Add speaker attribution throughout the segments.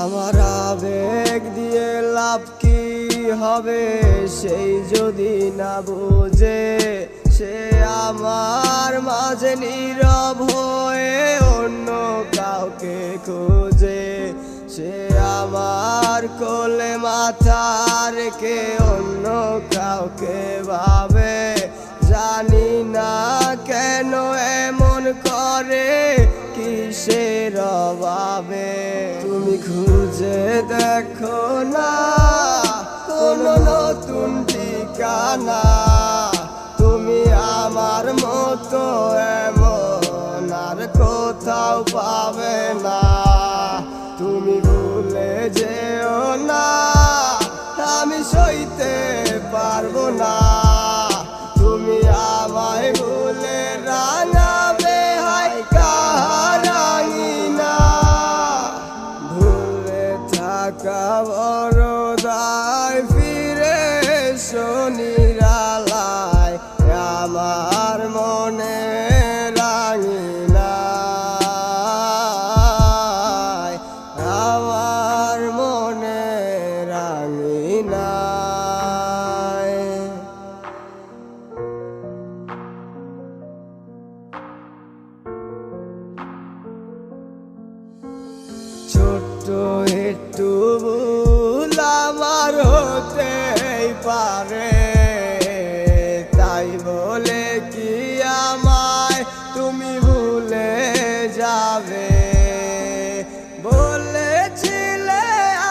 Speaker 1: আমার আবেগ দিয়ে লাভ কি হবে, সেই যদি না বুঝে সে আমার মাঝে নীরব হয়ে অন্য কাউকে খুঁজে। সে আমার কোলে মাথা রেখে অন্য কাউকে ভাবে, জানি না কেন এমন করে, কিসের অভাবে। তুমি খুঁজে দেখো না কোনো নতুন ঠিকানা, তুমি আমার মতো এমন আর কোথাও পাবে না। তুমি ভুলে যেও না, আমি সইতে পারবো না। তুমি আমায় ভুলে রাঙাবে হায় কারাঙিনা। ভুলে থাকা বড় দায়, ফিরে এসো নিরালায় আমার মনে রাঙিনা, আমার মনে রাঙিনা। ছোট্ট একটু ভুল আমার হতেই পারে, তাই বলে কি আমায় তুমি ভুলে যাবে? বলেছিলে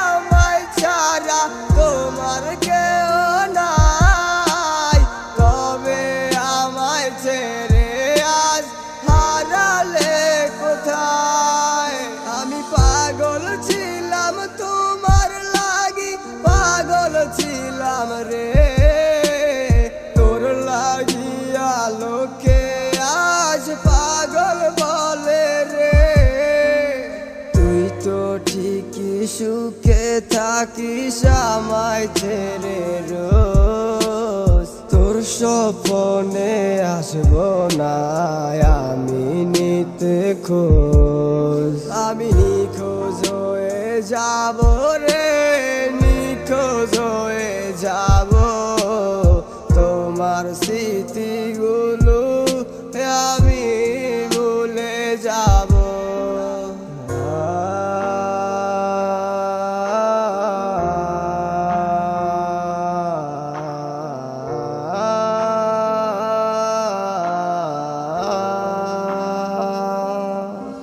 Speaker 1: আমায় ছাড়া তোমার কেউ নাই, তবে আমায় ছেড়ে আজ হারালে কোথায়? আমি পাগল ছিলাম তোমার লাগি, পাগল ছিলাম রে তোর লাগিয়া, লোকে আজ পাগল বলে রে। তুই তো ঠিকই সুখে থাকিস আমায় ছেড়ে রোজ, তোর স্বপ্নে আসবো না আমি নিতে খোঁজ। আমি নিখোঁজ হয়ে যাব রে, নিখোঁজ হয়ে যাব, তোমার স্মৃতিগুলো আমি ভুলে যাব।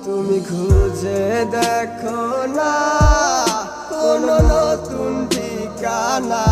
Speaker 1: তুমি খুঁজে দেখো না কোনো নতুন ঠিকানা,